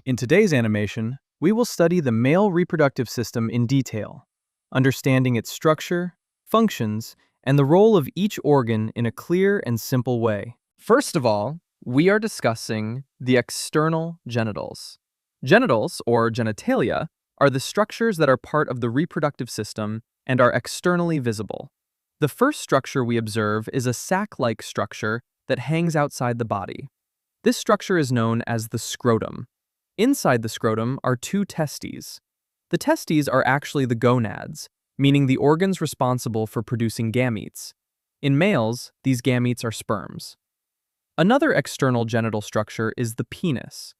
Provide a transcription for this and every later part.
In today's animation, we will study the male reproductive system in detail, understanding its structure, functions, and the role of each organ in a clear and simple way. First of all, we are discussing the external genitals. Genitals, or genitalia, are the structures that are part of the reproductive system and are externally visible. The first structure we observe is a sac-like structure that hangs outside the body. This structure is known as the scrotum. Inside the scrotum are two testes. The testes are actually the gonads, meaning the organs responsible for producing gametes. In males, these gametes are sperms. Another external genital structure is the penis.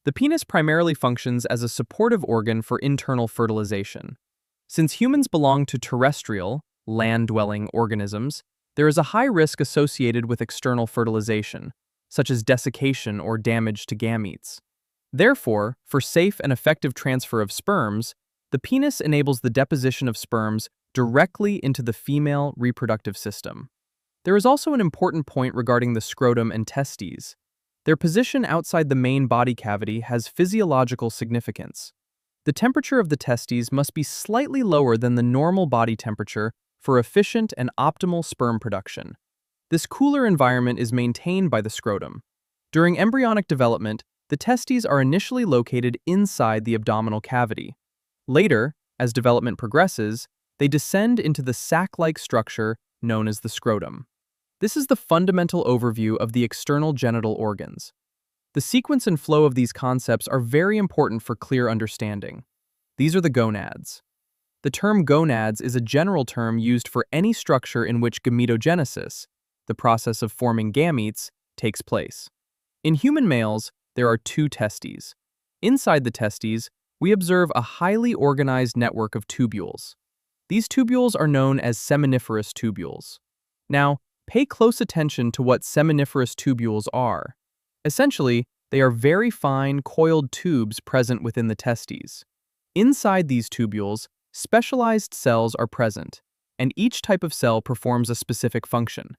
The penis primarily functions as a supportive organ for internal fertilization. Since humans belong to terrestrial, land-dwelling organisms, there is a high risk associated with external fertilization, such as desiccation or damage to gametes. Therefore, for safe and effective transfer of sperms, the penis enables the deposition of sperms directly into the female reproductive system. There is also an important point regarding the scrotum and testes. Their position outside the main body cavity has physiological significance. The temperature of the testes must be slightly lower than the normal body temperature for efficient and optimal sperm production. This cooler environment is maintained by the scrotum. During embryonic development, the testes are initially located inside the abdominal cavity. Later, as development progresses, they descend into the sac-like structure known as the scrotum. This is the fundamental overview of the external genital organs. The sequence and flow of these concepts are very important for clear understanding. These are the gonads. The term gonads is a general term used for any structure in which gametogenesis, the process of forming gametes, takes place. In human males, there are two testes. Inside the testes, we observe a highly organized network of tubules. These tubules are known as seminiferous tubules. Now, pay close attention to what seminiferous tubules are. Essentially, they are very fine, coiled tubes present within the testes. Inside these tubules, specialized cells are present, and each type of cell performs a specific function.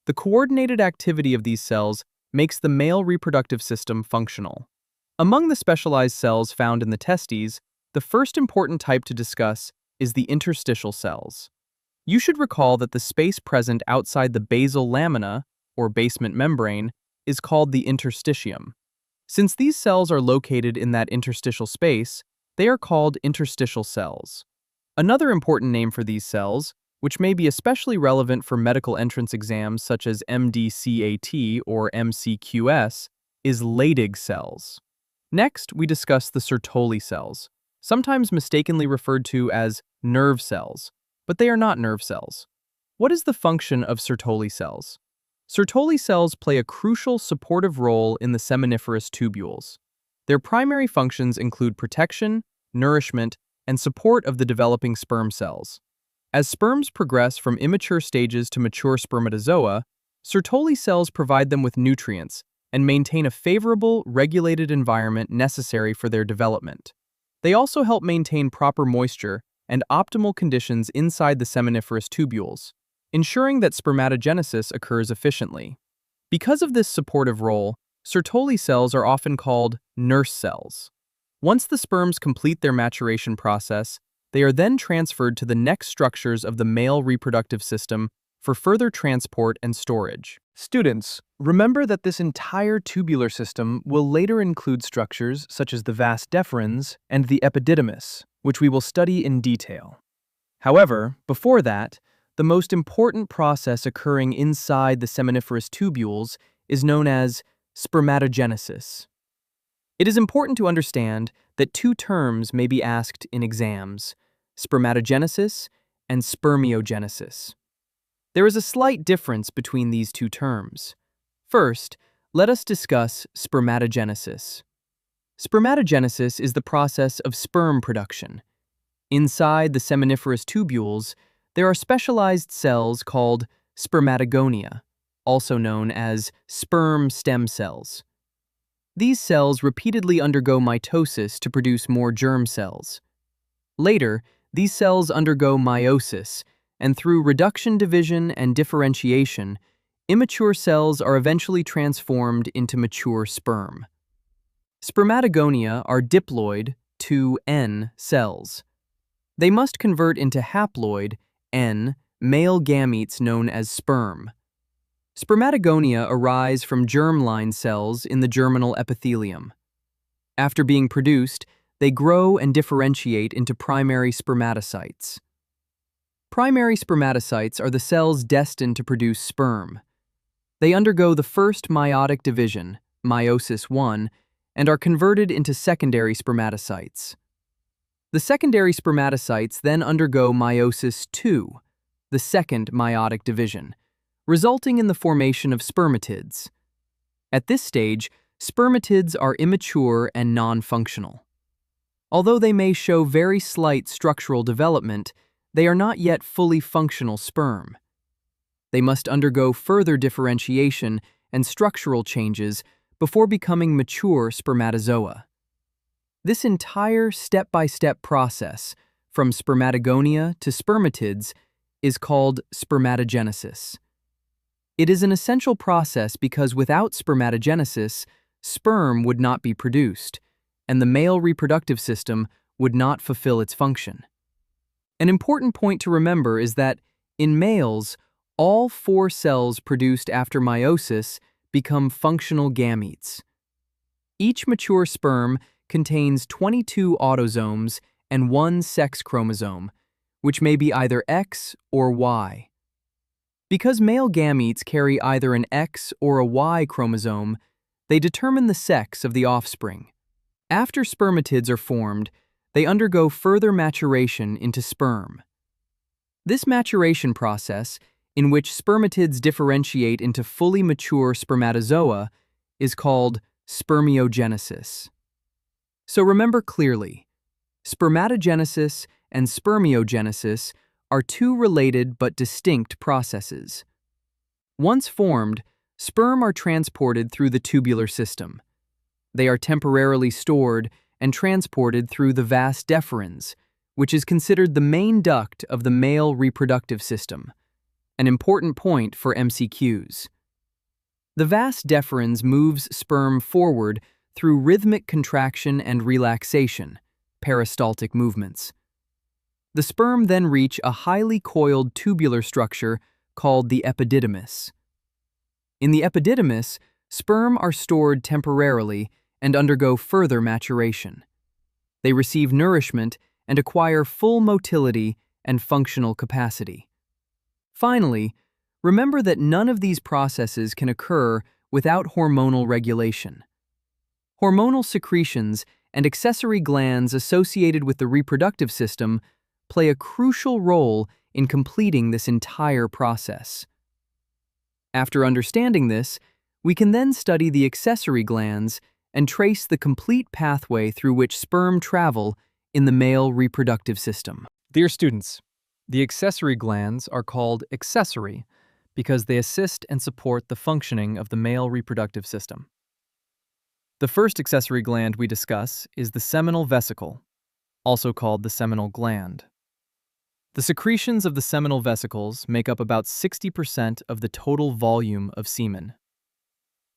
The coordinated activity of these cells makes the male reproductive system functional. Among the specialized cells found in the testes, the first important type to discuss is the interstitial cells. You should recall that the space present outside the basal lamina, or basement membrane, is called the interstitium. Since these cells are located in that interstitial space, they are called interstitial cells. Another important name for these cells, which may be especially relevant for medical entrance exams such as MDCAT or MCQS, is Leydig cells. Next, we discuss the Sertoli cells, sometimes mistakenly referred to as nerve cells, but they are not nerve cells. What is the function of Sertoli cells? Sertoli cells play a crucial supportive role in the seminiferous tubules. Their primary functions include protection, nourishment, and support of the developing sperm cells. As sperms progress from immature stages to mature spermatozoa, Sertoli cells provide them with nutrients and maintain a favorable, regulated environment necessary for their development. They also help maintain proper moisture and optimal conditions inside the seminiferous tubules, ensuring that spermatogenesis occurs efficiently. Because of this supportive role, Sertoli cells are often called nurse cells. Once the sperms complete their maturation process, they are then transferred to the next structures of the male reproductive system for further transport and storage. Students, remember that this entire tubular system will later include structures such as the vas deferens and the epididymis, which we will study in detail. However, before that, the most important process occurring inside the seminiferous tubules is known as spermatogenesis. It is important to understand that two terms may be asked in exams: spermatogenesis and spermiogenesis. There is a slight difference between these two terms. First, let us discuss spermatogenesis. Spermatogenesis is the process of sperm production. Inside the seminiferous tubules, there are specialized cells called spermatogonia, also known as sperm stem cells. These cells repeatedly undergo mitosis to produce more germ cells. Later, these cells undergo meiosis, and through reduction division and differentiation, immature cells are eventually transformed into mature sperm. Spermatogonia are diploid 2N cells. They must convert into haploid N male gametes known as sperm. Spermatogonia arise from germline cells in the germinal epithelium. After being produced, they grow and differentiate into primary spermatocytes. Primary spermatocytes are the cells destined to produce sperm. They undergo the first meiotic division, meiosis I, and are converted into secondary spermatocytes. The secondary spermatocytes then undergo meiosis II, the second meiotic division, resulting in the formation of spermatids. At this stage, spermatids are immature and non-functional. Although they may show very slight structural development, they are not yet fully functional sperm. They must undergo further differentiation and structural changes before becoming mature spermatozoa. This entire step-by-step process, from spermatogonia to spermatids, is called spermatogenesis. It is an essential process because without spermatogenesis, sperm would not be produced, and the male reproductive system would not fulfill its function. An important point to remember is that, in males, all 4 cells produced after meiosis become functional gametes. Each mature sperm contains 22 autosomes and 1 sex chromosome, which may be either X or Y. Because male gametes carry either an X or a Y chromosome, they determine the sex of the offspring. After spermatids are formed, they undergo further maturation into sperm. This maturation process, in which spermatids differentiate into fully mature spermatozoa, is called spermiogenesis. So remember clearly, spermatogenesis and spermiogenesis are 2 related but distinct processes. Once formed, sperm are transported through the tubular system. They are temporarily stored and transported through the vas deferens, which is considered the main duct of the male reproductive system, an important point for MCQs. The vas deferens moves sperm forward through rhythmic contraction and relaxation, peristaltic movements. The sperm then reach a highly coiled tubular structure called the epididymis. In the epididymis, sperm are stored temporarily and undergo further maturation. They receive nourishment and acquire full motility and functional capacity. Finally, remember that none of these processes can occur without hormonal regulation. Hormonal secretions and accessory glands associated with the reproductive system play a crucial role in completing this entire process. After understanding this, we can then study the accessory glands and trace the complete pathway through which sperm travel in the male reproductive system. Dear students, the accessory glands are called accessory because they assist and support the functioning of the male reproductive system. The first accessory gland we discuss is the seminal vesicle, also called the seminal gland. The secretions of the seminal vesicles make up about 60% of the total volume of semen.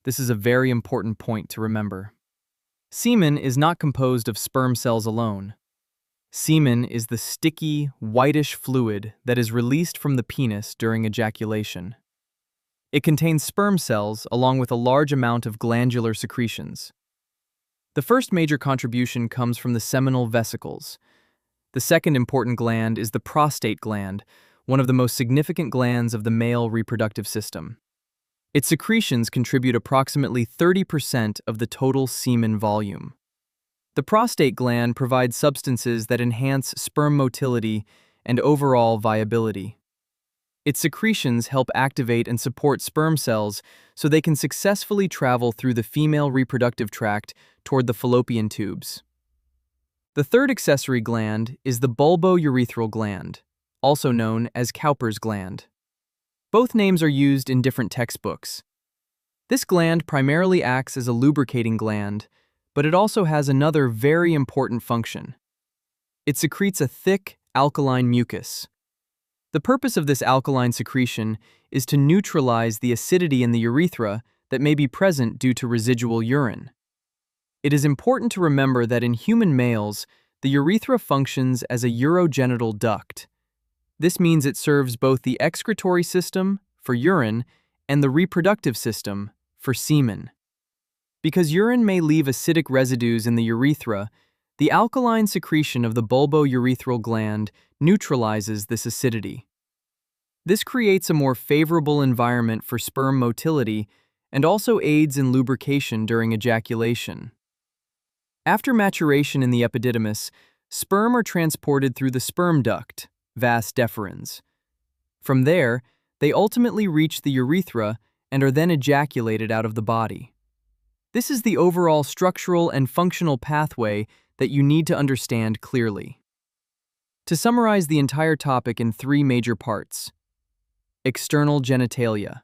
This is a very important point to remember. Semen is not composed of sperm cells alone. Semen is the sticky, whitish fluid that is released from the penis during ejaculation. It contains sperm cells along with a large amount of glandular secretions. The first major contribution comes from the seminal vesicles. The second important gland is the prostate gland, one of the most significant glands of the male reproductive system. Its secretions contribute approximately 30% of the total semen volume. The prostate gland provides substances that enhance sperm motility and overall viability. Its secretions help activate and support sperm cells so they can successfully travel through the female reproductive tract toward the fallopian tubes. The third accessory gland is the bulbourethral gland, also known as Cowper's gland. Both names are used in different textbooks. This gland primarily acts as a lubricating gland, but it also has another very important function. It secretes a thick, alkaline mucus. The purpose of this alkaline secretion is to neutralize the acidity in the urethra that may be present due to residual urine. It is important to remember that in human males, the urethra functions as a urogenital duct. This means it serves both the excretory system, for urine, and the reproductive system, for semen. Because urine may leave acidic residues in the urethra, the alkaline secretion of the bulbourethral gland neutralizes this acidity. This creates a more favorable environment for sperm motility and also aids in lubrication during ejaculation. After maturation in the epididymis, sperm are transported through the sperm duct, vas deferens. From there, they ultimately reach the urethra and are then ejaculated out of the body. This is the overall structural and functional pathway that you need to understand clearly. To summarize the entire topic in 3 major parts: external genitalia,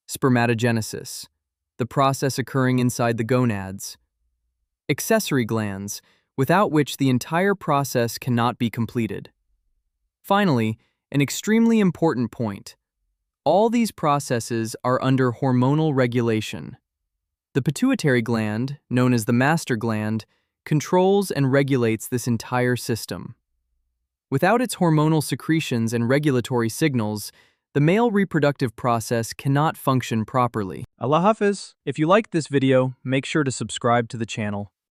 spermatogenesis, the process occurring inside the gonads, accessory glands, without which the entire process cannot be completed. Finally, an extremely important point: all these processes are under hormonal regulation. The pituitary gland, known as the master gland, controls and regulates this entire system. Without its hormonal secretions and regulatory signals, the male reproductive process cannot function properly. Allah Hafiz. If you liked this video, make sure to subscribe to the channel.